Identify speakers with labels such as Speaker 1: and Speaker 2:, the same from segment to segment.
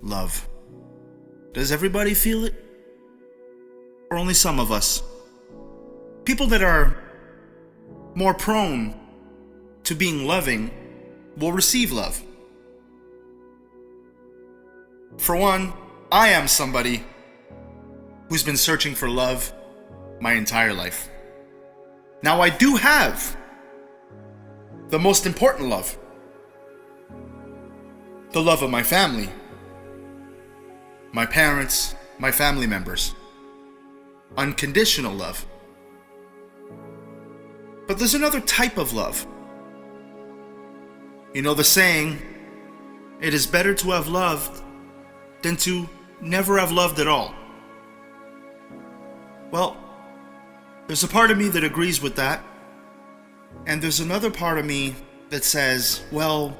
Speaker 1: love. Does everybody feel it? Or only some of us? People that are more prone to being loving will receive love. For one, I am somebody who's been searching for love my entire life. Now, I do have the most important love, the love of my family, my parents, my family members, unconditional love. But there's another type of love. You know the saying, it is better to have loved than to never have loved at all. Well, there's a part of me that agrees with that, and there's another part of me that says, well,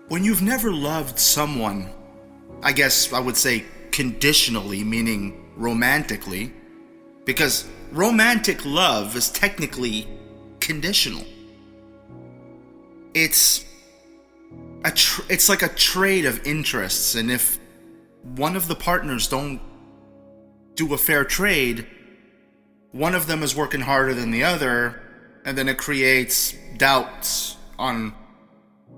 Speaker 1: when you've never loved someone, I guess I would say conditionally, meaning romantically, because romantic love is technically conditional. It's like a trade of interests, and if one of the partners don't do a fair trade, one of them is working harder than the other, and then it creates doubts on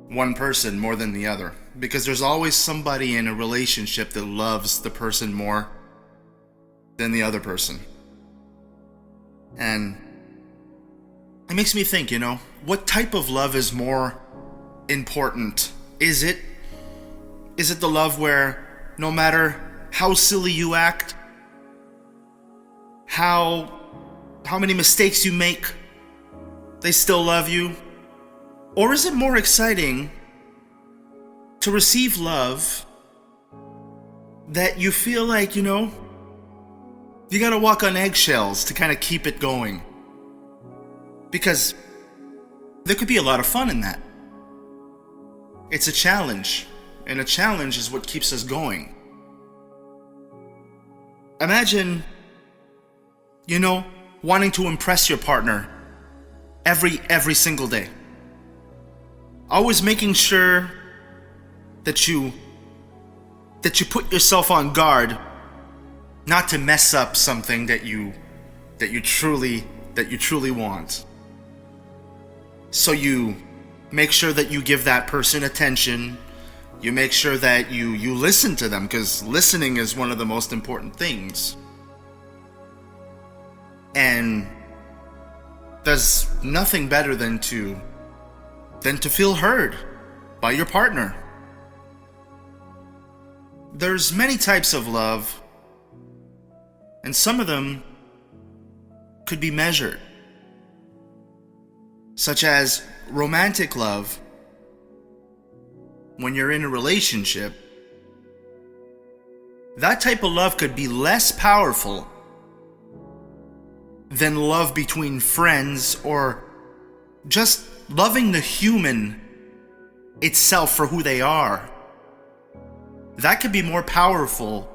Speaker 1: one person more than the other. Because there's always somebody in a relationship that loves the person more than the other person. And it makes me think, what type of love is more important? Is it the love where no matter how silly you act, how many mistakes you make, they still love you? Or is it more exciting to receive love that you feel like, you gotta walk on eggshells to kind of keep it going? Because there could be a lot of fun in that. It's a challenge, and a challenge is what keeps us going. Imagine, wanting to impress your partner every single day. Always making sure that you put yourself on guard not to mess up something that you truly want. So you make sure that you give that person attention. You make sure that you listen to them, because listening is one of the most important things. And there's nothing better than to feel heard by your partner. There's many types of love, and some of them could be measured, such as romantic love. When you're in a relationship, that type of love could be less powerful than love between friends, or just loving the human itself for who they are. That could be more powerful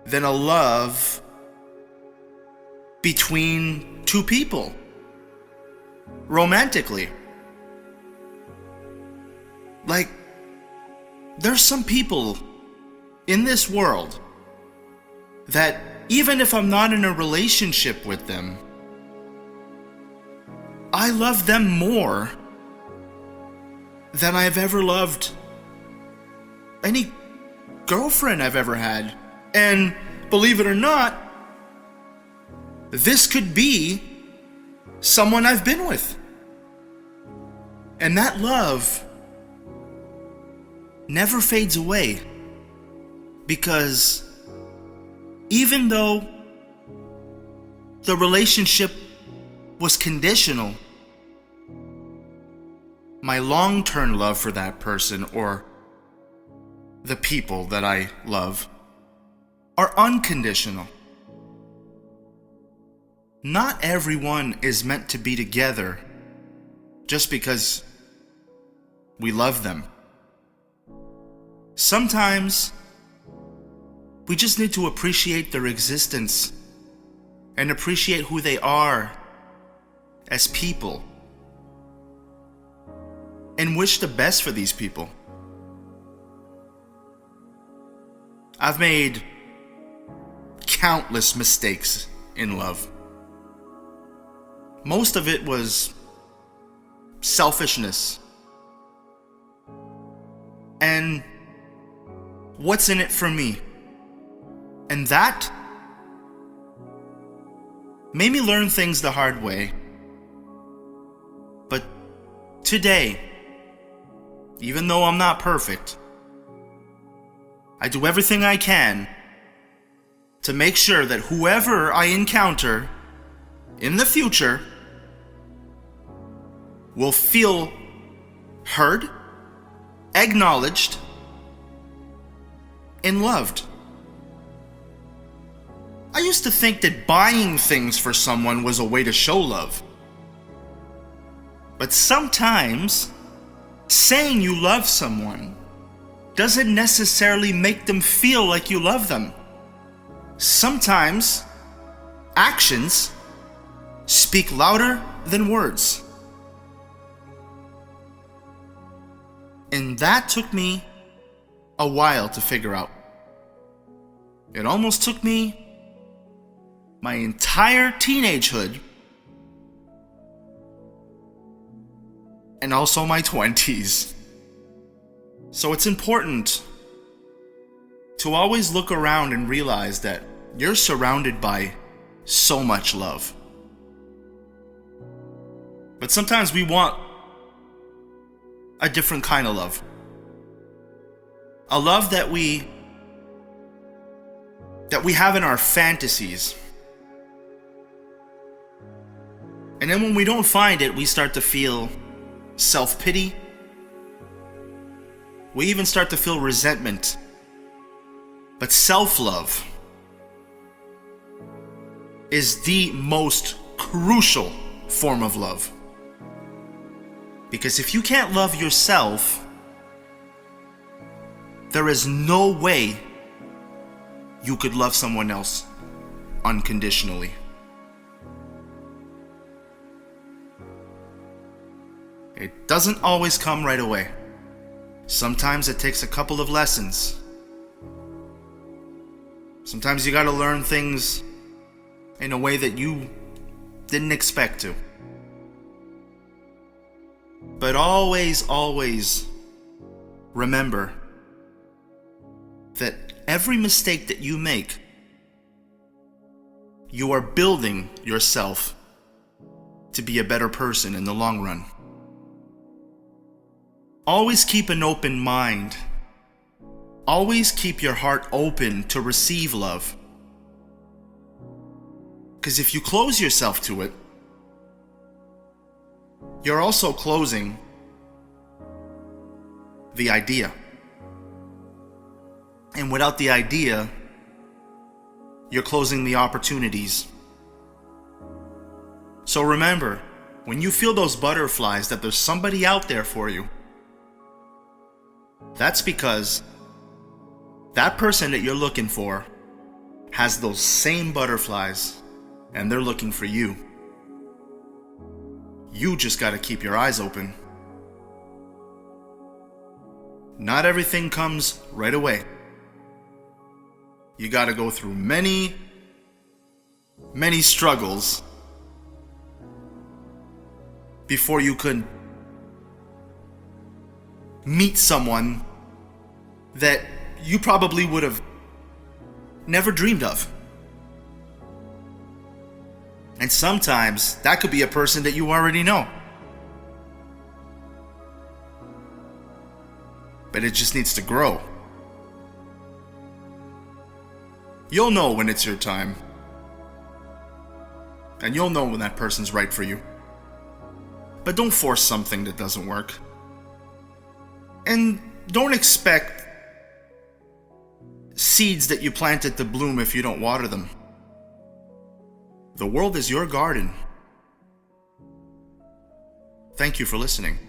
Speaker 1: than a love between two people, romantically. Like, there's some people in this world that even if I'm not in a relationship with them, I love them more than I've ever loved any girlfriend I've ever had. And believe it or not, this could be someone I've been with. And that love never fades away, because even though the relationship was conditional, my long-term love for that person, or the people that I love, are unconditional. Not everyone is meant to be together just because we love them. Sometimes we just need to appreciate their existence and appreciate who they are as people, and wish the best for these people. I've made countless mistakes in love. Most of it was selfishness. And what's in it for me? And that made me learn things the hard way. But today, even though I'm not perfect, I do everything I can to make sure that whoever I encounter in the future will feel heard, acknowledged, and loved. I used to think that buying things for someone was a way to show love. But sometimes, saying you love someone doesn't necessarily make them feel like you love them. Sometimes, actions speak louder than words. And that took me a while to figure out. It almost took me my entire teenagehood and also my 20s. So it's important to always look around and realize that you're surrounded by so much love. But sometimes we want a different kind of love. A love that we have in our fantasies. And then when we don't find it, we start to feel self-pity. We even start to feel resentment. But self-love is the most crucial form of love. Because if you can't love yourself, there is no way you could love someone else unconditionally. It doesn't always come right away. Sometimes it takes a couple of lessons. Sometimes you gotta learn things in a way that you didn't expect to. But always, always remember that every mistake that you make, you are building yourself to be a better person in the long run. Always keep an open mind. Always keep your heart open to receive love. Because if you close yourself to it, you're also closing the idea. And without the idea, you're closing the opportunities. So remember, when you feel those butterflies, that there's somebody out there for you. That's because that person that you're looking for has those same butterflies, and they're looking for you. You just gotta keep your eyes open. Not everything comes right away. You gotta go through many, many struggles before you could meet someone that you probably would have never dreamed of. And sometimes that could be a person that you already know. But it just needs to grow. You'll know when it's your time. And you'll know when that person's right for you. But don't force something that doesn't work. And don't expect seeds that you planted to bloom if you don't water them. The world is your garden. Thank you for listening.